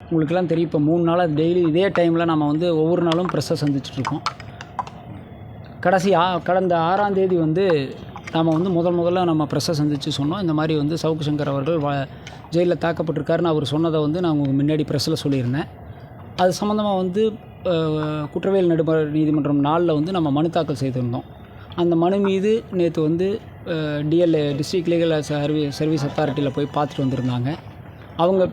உங்களுக்கெல்லாம் தெரியும். இப்போ 3 நாளாக டெய்லி இதே டைமில் நம்ம வந்து ஒவ்வொரு நாளும் ப்ரெஸ்ஸை சந்திச்சிட்ருக்கோம். கடந்த 6ஆம் தேதி வந்து நாம் வந்து முதல்ல நம்ம ப்ரெஸ்ஸை சந்தித்து சொன்னோம். இந்த மாதிரி வந்து சவுக்கு சங்கர் அவர்கள் ஜெயிலில் தாக்கப்பட்டிருக்காருன்னு அவர் சொன்னதை வந்து நான் உங்களுக்கு முன்னாடி ப்ரெஸ்ஸில் சொல்லியிருந்தேன். அது சம்மந்தமாக வந்து குற்றவியல் நடுவர் நீதிமன்றம் 4ல் வந்து நம்ம மனு தாக்கல் செய்திருந்தோம். அந்த மனு மீது நேற்று வந்து டிஎல்ஏ டிஸ்ட்ரிக்ட் லீகல் சர்வீஸ் அத்தாரிட்டியில் போய் பார்த்துட்டு வந்திருந்தாங்க. அவங்க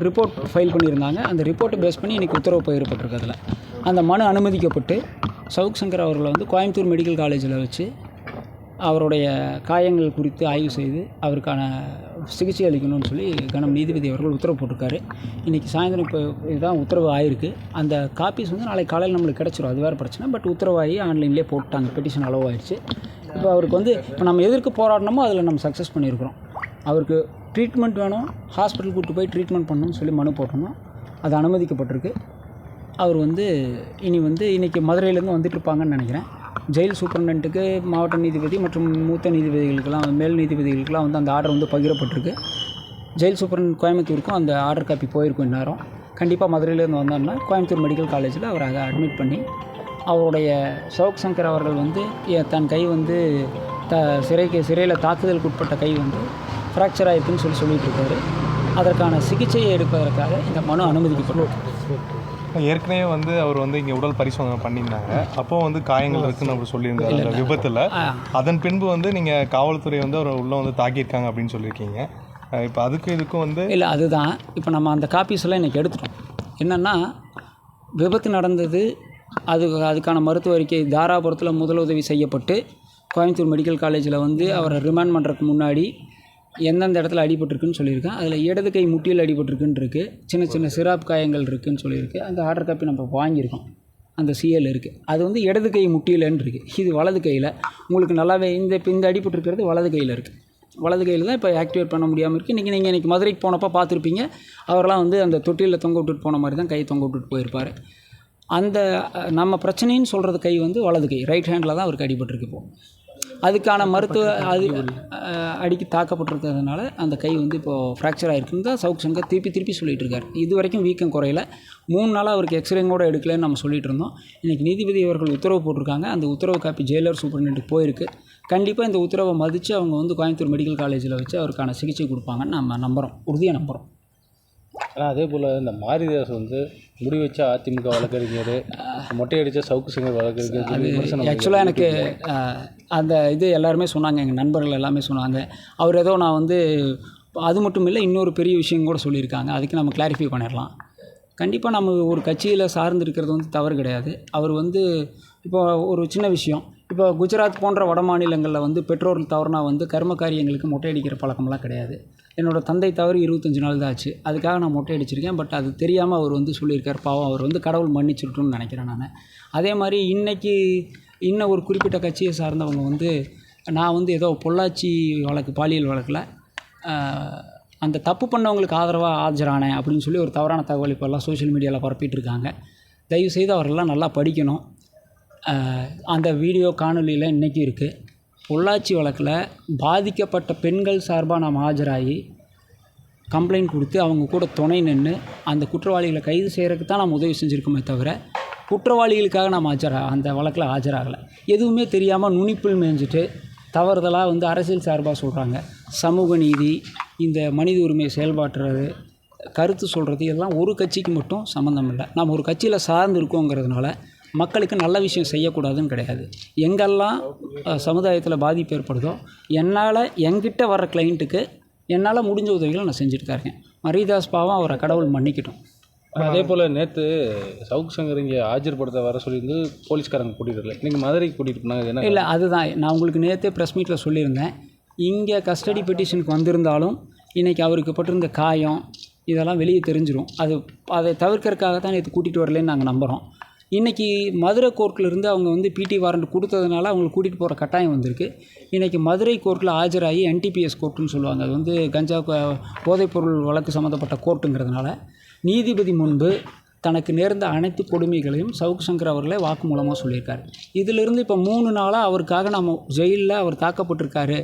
ரிப்போர்ட் ஃபைல் பண்ணியிருந்தாங்க. அந்த ரிப்போர்ட்டை பேஸ் பண்ணி இன்றைக்கி உத்தரவு பகிரப்பட்டிருக்கு. அதில் அந்த மனு அனுமதிக்கப்பட்டு சவுக் சங்கர் அவர்களை வந்து கோயம்புத்தூர் மெடிக்கல் காலேஜில் வச்சு அவருடைய காயங்கள் குறித்து ஆய்வு செய்து அவருக்கான சிகிச்சை அளிக்கணும்னு சொல்லி நீதிபதி அவர்கள் உத்தரவு போட்டிருக்காரு. இன்றைக்கி சாயந்தரம் இப்போ இதுதான் உத்தரவு ஆகிருக்கு. அந்த காப்பீஸ் வந்து நாளைக்கு காலையில் நம்மளுக்கு கிடச்சிரும். அது வேறு பிரச்சனை. பட் உத்தரவாகி ஆன்லைன்லேயே போட்டாங்க. பெட்டிஷன் அலோவ் ஆகிடுச்சு. இப்போ அவருக்கு வந்து இப்போ நம்ம எதற்கு போராடணுமோ அதில் நம்ம சக்ஸஸ் பண்ணியிருக்கிறோம். அவருக்கு ட்ரீட்மெண்ட் வேணும், ஹாஸ்பிட்டல் கூப்பிட்டு போய் ட்ரீட்மெண்ட் பண்ணணும்னு சொல்லி மனு போட்டணும். அது அனுமதிக்கப்பட்டிருக்கு. அவர் வந்து இன்றைக்கி மதுரையிலேருந்து வந்துட்டு இருப்பாங்கன்னு நினைக்கிறேன். ஜெயில் சூப்பரண்டன்ட்டுக்கு மாவட்ட நீதிபதி மற்றும் மூத்த நீதிபதிகளுக்கெல்லாம் மேல் நீதிபதிகளுக்கெல்லாம் வந்து அந்த ஆர்டர் வந்து பகிரப்பட்டிருக்கு. ஜெயில் சூப்பரண்ட் கோயம்புத்தூருக்கும் அந்த ஆர்டர் காப்பி போயிருக்கும். இந்நேரம் கண்டிப்பாக மதுரையிலேருந்து வந்தோம்னா கோயம்புத்தூர் மெடிக்கல் காலேஜில் அவர் அதை அட்மிட் பண்ணி அவருடைய சவுக் சங்கர் அவர்கள் வந்து தன் கை வந்து சிறையில் தாக்குதலுக்கு உட்பட்ட கை வந்து ஃப்ராக்சர் ஆகிருக்குன்னு சொல்லிட்டு இருக்காரு. அதற்கான சிகிச்சையை எடுப்பதற்காக இந்த மனு அனுமதிக்கப்பட்டிருக்கு. ஏற்கனவே வந்து அவர் வந்து இங்கே உடல் பரிசோதனை பண்ணியிருந்தாங்க. அப்போது வந்து காயங்கள் இருக்குன்னு அவர் சொல்லியிருந்தார் அந்த விபத்தில். அதன் பின்பு வந்து நீங்கள் காவல்துறை வந்து அவர் உள்ளே வந்து தாக்கியிருக்காங்க அப்படின்னு சொல்லியிருக்கீங்க. இப்போ இதுக்கும் வந்து இல்லை, அதுதான் இப்போ நம்ம அந்த காப்பீஸ் எல்லாம் இன்றைக்கி எடுத்துட்டோம். என்னென்னா விபத்து நடந்தது, அதுக்கான மருத்துவ அறிக்கை தாராபுரத்தில் முதலுதவி செய்யப்பட்டு கோயம்புத்தூர் மெடிக்கல் காலேஜில் வந்து அவரை ரிமாண்ட் பண்ணுறதுக்கு முன்னாடி எந்தெந்த இடத்துல அடிபட்டிருக்குன்னு சொல்லியிருக்கேன். அதில் இடது கை முட்டியில் அடிபட்டிருக்குன்னு இருக்குது. சின்ன சிராப் காயங்கள் இருக்குதுன்னு சொல்லியிருக்கு. அந்த ஆர்டர் காப்பி நம்ம வாங்கியிருக்கோம். அந்த சிஎல் இருக்குது. அது வந்து இடது கை முட்டியிலன்னு இருக்குது. இது வலது கையில் உங்களுக்கு நல்லாவே இந்த அடிபட்டிருக்கிறது வலது கையில் இருக்குது. வலது கையில் தான் இப்போ ஆக்டிவேட் பண்ண முடியாமல் இருக்குது. நீங்கள் இன்றைக்கி மதுரைக்கு போனப்போ பார்த்துருப்பீங்க. அவரெல்லாம் வந்து அந்த தொட்டியில் தொங்க விட்டுட்டு போன மாதிரி தான் கை தொங்க விட்டுட்டு போயிருப்பார். அந்த நம்ம பிரச்சனைன்னு சொல்கிறது கை வந்து வலது கை, ரைட் ஹேண்டில் தான் அவருக்கு அடிபட்டிருக்கு. இப்போது அதுக்கான மருத்துவ அடிக்கி தாக்கப்பட்டிருக்கிறதுனால அந்த கை வந்து இப்போது ஃப்ராக்சர் ஆகிருக்குன்னு தான் சவுக் சங்கர் திருப்பி சொல்லிகிட்டு இருக்கார். இது வரைக்கும் வீக்கம் குறையில. 3 நாளாக அவருக்கு எக்ஸ்ரேங்க கூட எடுக்கலன்னு நம்ம சொல்லிகிட்டு இருந்தோம். இன்றைக்கி நீதிபதி அவர்கள் உத்தரவு போட்டிருக்காங்க. அந்த உத்தரவு காப்பி ஜெயிலர் சூப்பரண்ட்டுக்கு போயிருக்கு. கண்டிப்பாக இந்த உத்தரவை மதித்து அவங்க வந்து கோயம்புத்தூர் மெடிக்கல் காலேஜில் வச்சு அவருக்கான சிகிச்சை கொடுப்பாங்கன்னு நம்ம நம்புகிறோம், உறுதியாக நம்புகிறோம். ஆனால் அதே போல் இந்த மாரிதாஸ் வந்து முடி வச்சா அதிமுக வழக்கறிஞர், மொட்டை அடித்தா சவுக்கு சங்கர் வழக்கறிஞர். அது ஆக்சுவலாக எனக்கு அந்த எல்லாருமே சொன்னாங்க, எங்கள் நண்பர்கள் எல்லாமே சொன்னாங்க. அவர் ஏதோ நான் வந்து அது மட்டும் இல்லை, இன்னொரு பெரிய விஷயம் கூட சொல்லியிருக்காங்க. அதுக்கு நம்ம கிளாரிஃபை பண்ணிடலாம். கண்டிப்பாக நம்ம ஒரு கட்சியில் சார்ந்து இருக்கிறது வந்து தவறு கிடையாது. அவர் வந்து இப்போ ஒரு சின்ன விஷயம், இப்போ குஜராத் போன்ற வட மாநிலங்களில் வந்து பெற்றோர்கள் தவறுனா வந்து கர்ம காரியங்களுக்கு மொட்டை அடிக்கிற பழக்கம்லாம் கிடையாது. என்னோடய தந்தை தவறு 25 நாள் தான் ஆச்சு. அதுக்காக நான் மொட்டை அடிச்சிருக்கேன். பட் அது தெரியாமல் அவர் வந்து சொல்லியிருக்கார். பாவம், அவர் வந்து கடவுள் மன்னிச்சுட்டுன்னு நினைக்கிறேன் நான். அதே மாதிரி இன்றைக்கி இன்னும் ஒரு குறிப்பிட்ட கட்சியை சார்ந்தவங்க வந்து நான் வந்து ஏதோ பொள்ளாச்சி வழக்கு, பாலியல் வழக்கில் அந்த தப்பு பண்ணவங்களுக்கு ஆதரவாக ஆஜரானேன் அப்படின்னு சொல்லி ஒரு தவறான தகவல் இப்போல்லாம் சோஷியல் மீடியாவில் பரப்பிட்டு இருக்காங்க. தயவுசெய்து அவரெல்லாம் நல்லா படிக்கணும். அந்த வீடியோ காணொலியில் இன்றைக்கி இருக்குது. பொள்ளாச்சி வழக்கில் பாதிக்கப்பட்ட பெண்கள் சார்பாக நாம் ஆஜராகி கம்ப்ளைண்ட் கொடுத்து அவங்க கூட துணை நின்று அந்த குற்றவாளிகளை கைது செய்கிறதுக்கு தான் நாம் உதவி செஞ்சுருக்கோமே தவிர குற்றவாளிகளுக்காக நாம் அந்த வழக்கில் ஆஜராகலை. எதுவுமே தெரியாமல் நுனிப்புள் மேய்ஞ்சிட்டு தவறுதலாக வந்து அரசியல் சார்பாக சொல்கிறாங்க. சமூக நீதி, இந்த மனித உரிமை செயல்பாட்டுறது, கருத்து சொல்கிறது, இதெல்லாம் ஒரு கட்சிக்கு மட்டும் சம்மந்தம் இல்லை. நாம் ஒரு கட்சியில் சார்ந்து இருக்கோங்கிறதுனால மக்களுக்கு நல்ல விஷயம் செய்யக்கூடாதுன்னு கிடையாது. எங்கெல்லாம் சமுதாயத்தில் பாதிப்பு ஏற்படுதோ என்கிட்ட வர்ற கிளைண்ட்டுக்கு என்னால் முடிஞ்ச உதவிகளை நான் செஞ்சுட்டு தான் இருக்கேன். மரிதாஸ் பாவம், அவரை கடவுள் மன்னிக்கட்டும். அதே போல் நேற்று சவுக் சங்கர் இங்கே ஆஜர்படுத்த வர சொல்லியிருந்து போலீஸ்காரங்க கூட்டிகிட்டு வரல, இன்றைக்கி மதுரைக்கு கூட்டிகிட்டு போனாங்க. என்ன இல்லை, அதுதான் நான் உங்களுக்கு நேற்றே ப்ரெஸ் மீட்டில் சொல்லியிருந்தேன். இங்கே கஸ்டடி பெட்டிஷனுக்கு வந்திருந்தாலும் இன்றைக்கி அவருக்கு பட்டிருந்த காயம் இதெல்லாம் வெளியே தெரிஞ்சிடும். அதை தவிர்க்கறதுக்காக தான் நேற்று கூட்டிகிட்டு வரலன்னு நாங்கள் நம்புகிறோம். இன்றைக்கி மதுரை கோர்ட்டிலேருந்து அவங்க வந்து பிடி வாரண்ட் கொடுத்ததுனால அவங்களை கூட்டிகிட்டு போகிற கட்டாயம் வந்திருக்கு. இன்றைக்கி மதுரை கோர்ட்டில் ஆஜராகி என்டிபிஎஸ் கோர்ட்டுன்னு சொல்லுவாங்க, அது வந்து கஞ்சா போதைப்பொருள் வழக்கு சம்மந்தப்பட்ட கோர்ட்டுங்கிறதுனால நீதிபதி முன்பு தனக்கு நேர்ந்த அனைத்து கொடுமைகளையும் சவுக் சங்கர் அவர்களே வாக்குமூலமாக சொல்லியிருக்காரு. இதிலிருந்து இப்போ 3 நாளாக அவருக்காக நம்ம ஜெயிலில் அவர் தாக்கப்பட்டிருக்காரு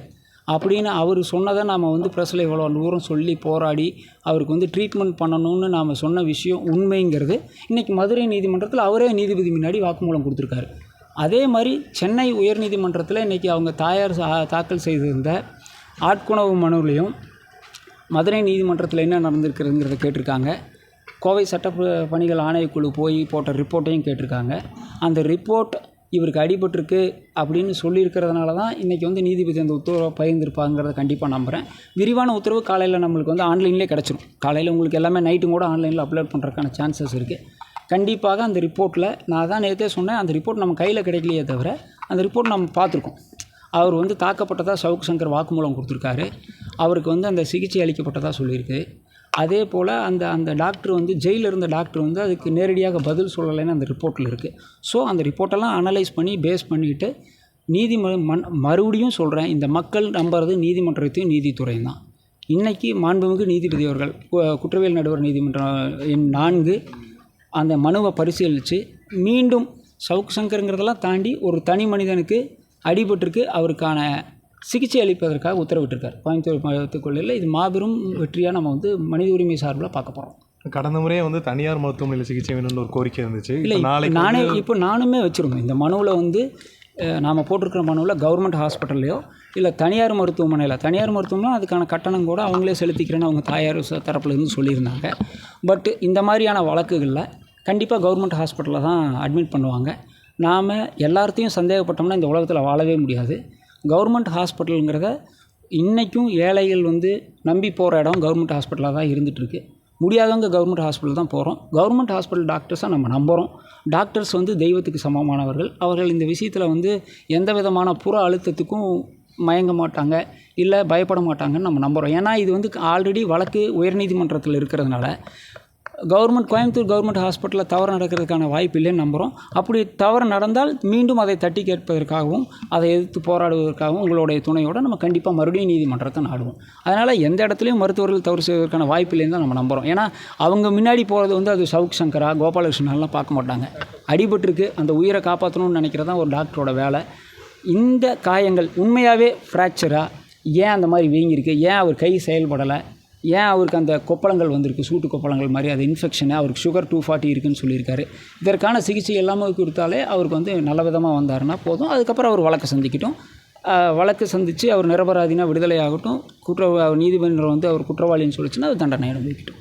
அப்படின்னு அவர் சொன்னதை நாம் வந்து ப்ரெஸ்ஸில் இவ்வளோ தூரம் சொல்லி போராடி அவருக்கு வந்து ட்ரீட்மெண்ட் பண்ணணும்னு நாம் சொன்ன விஷயம் உண்மைங்கிறது இன்றைக்கி மதுரை நீதிமன்றத்தில் அவரே நீதிபதி முன்னாடி வாக்குமூலம் கொடுத்துருக்காரு. அதே மாதிரி சென்னை உயர்நீதிமன்றத்தில் இன்றைக்கி அவங்க தாயார் தாக்கல் செய்திருந்த ஆட்கொணர்வு மனுவிலையும் மதுரை நீதிமன்றத்தில் என்ன நடந்திருக்குதுங்கிறத கேட்டிருக்காங்க. கோவை சட்ட பணிகள் ஆணையக்குழு போய் போட்ட ரிப்போர்ட்டையும் கேட்டிருக்காங்க. அந்த ரிப்போர்ட் இவருக்கு அடிபட்டிருக்கு அப்படின்னு சொல்லியிருக்கிறதுனால தான் இன்றைக்கி வந்து நீதிபதி அந்த உத்தரவை பகிர்ந்திருப்பாங்கிறத கண்டிப்பாக நம்புகிறேன். விரிவான உத்தரவு காலையில் நம்மளுக்கு வந்து ஆன்லைன்லேயே கிடச்சிரும். காலையில் உங்களுக்கு எல்லாமே நைட்டும் கூட ஆன்லைனில் அப்லோட் பண்ணுறதுக்கான சான்சஸ் இருக்குது. கண்டிப்பாக அந்த ரிப்போர்ட்டில் நான் தான் நேற்றே சொன்னேன், அந்த ரிப்போர்ட் நம்ம கையில் கிடைக்கலையே தவிர அந்த ரிப்போர்ட் நம்ம பார்த்துருக்கோம். அவர் வந்து தாக்கப்பட்டதாக சவுக்கு சங்கர் வாக்குமூலம் கொடுத்துருக்காரு. அவருக்கு வந்து அந்த சிகிச்சை அளிக்கப்பட்டதாக சொல்லியிருக்கு. அதே போல் அந்த டாக்டர் வந்து ஜெயிலில் இருந்த டாக்டர் வந்து அதுக்கு நேரடியாக பதில் சொல்லலைன்னு அந்த ரிப்போர்ட்டில் இருக்குது. ஸோ அந்த ரிப்போர்ட்டெல்லாம் அனலைஸ் பண்ணி பேஸ் பண்ணிவிட்டு மறுபடியும் சொல்கிறேன், இந்த மக்கள் நம்புறது நீதிமன்றத்தையும் நீதித்துறையும் தான். இன்றைக்கி மாண்புமிகு நீதிபதி அவர்கள் குற்றவியல் நடுவர் நீதிமன்றம் எண் 4 அந்த மனுவை பரிசீலித்து மீண்டும் சவுக்கு சங்கருங்கிறதெல்லாம் தாண்டி ஒரு தனி மனிதனுக்கு அடிபட்டிருக்கு, அவருக்கான சிகிச்சை அளிப்பதற்காக உத்தரவிட்டிருக்கார். கோயம்புத்தூர் மருத்துவக்கல்லூரியில் இது மாபெரும் வெற்றியாக நம்ம வந்து மனித உரிமை சார்பில் பார்க்க போகிறோம். கடந்த முறையே வந்து தனியார் மருத்துவமனையில் சிகிச்சை வேணும்னு ஒரு கோரிக்கை இருந்துச்சு. இல்லை, நானுமே வச்சுருந்தோம். இந்த மனுவில் வந்து நாம் போட்டிருக்கிற மனுவில் கவர்மெண்ட் ஹாஸ்பிட்டல்லையோ இல்லை தனியார் மருத்துவமனை அதுக்கான கட்டணம் கூட அவங்களே செலுத்திக்கிறேன்னு அவங்க தாயார் தரப்புலேருந்து சொல்லியிருந்தாங்க. பட் இந்த மாதிரியான வழக்குகளில் கண்டிப்பாக கவர்மெண்ட் ஹாஸ்பிட்டலில் தான் அட்மிட் பண்ணுவாங்க. நாம் எல்லாத்தையும் சந்தேகப்பட்டோம்னா இந்த உலகத்தில் வாழவே முடியாது. கவர்மெண்ட் ஹாஸ்பிட்டலுங்கிறத இன்றைக்கும் ஏழைகள் வந்து நம்பி போகிற இடம் கவர்மெண்ட் ஹாஸ்பிட்டலாக தான் இருந்துகிட்ருக்கு. முடியாதவங்க கவர்மெண்ட் ஹாஸ்பிட்டல் தான் போகிறோம். கவர்மெண்ட் ஹாஸ்பிட்டல் டாக்டர்ஸாக நம்ம நம்புகிறோம். டாக்டர்ஸ் வந்து தெய்வத்துக்கு சமமானவர்கள். அவர்கள் இந்த விஷயத்தில் வந்து எந்த விதமான புற அழுத்தத்துக்கும் மயங்க மாட்டாங்க, இல்லை பயப்பட மாட்டாங்கன்னு நம்ம நம்புகிறோம். ஏன்னா இது வந்து ஆல்ரெடி வழக்கு உயர்நீதிமன்றத்தில் இருக்கிறதுனால கோயம்புத்தூர் கவர்மெண்ட் ஹாஸ்பிட்டலில் தவறு நடக்கிறதுக்கான வாய்ப்பு இல்லைன்னு நம்புகிறோம். அப்படி தவறு நடந்தால் மீண்டும் அதை தட்டி கேட்பதற்காகவும் அதை எதிர்த்து போராடுவதற்காகவும் உங்களுடைய துணையோடு நம்ம கண்டிப்பாக மறுபடியும் நீதிமன்றத்தை நாடுவோம். அதனால் எந்த இடத்துலையும் மருத்துவர்கள் தவறு செய்வதற்கான வாய்ப்பு இல்லைன்னு தான் நம்ம நம்புகிறோம். ஏன்னா அவங்க முன்னாடி போகிறது வந்து அது சவுக்கு சங்கரா கோபாலகிருஷ்ணன்லாம் பார்க்க மாட்டாங்க. அடிபட்டிருக்கு, அந்த உயிரை காப்பாற்றணும்னு நினைக்கிறதான் ஒரு டாக்டரோட வேலை. இந்த காயங்கள் உண்மையாகவே ஃப்ராக்சரா, ஏன் அந்த மாதிரி வீங்கிருக்கு, ஏன் அவர் கை செயல்படலை, ஏன் அவருக்கு அந்த கொப்பளங்கள் வந்திருக்கு, சூட்டு கொப்பளங்கள் மாதிரி, அது இன்ஃபெக்ஷனு, அவருக்கு சுகர் 240 இருக்குதுன்னு சொல்லியிருக்காரு. இதற்கான சிகிச்சை எல்லாமே கொடுத்தாலே அவருக்கு வந்து நல்ல விதமாக வந்தாருன்னா போதும். அதுக்கப்புறம் அவர் வழக்கு சந்திக்கட்டும். வழக்கு சந்தித்து அவர் நிரபராதினா விடுதலை ஆகட்டும். நீதிமன்றம் வந்து அவர் குற்றவாளின்னு சொல்லிச்சுன்னா அது தண்டனை அனுபவிக்கட்டும்.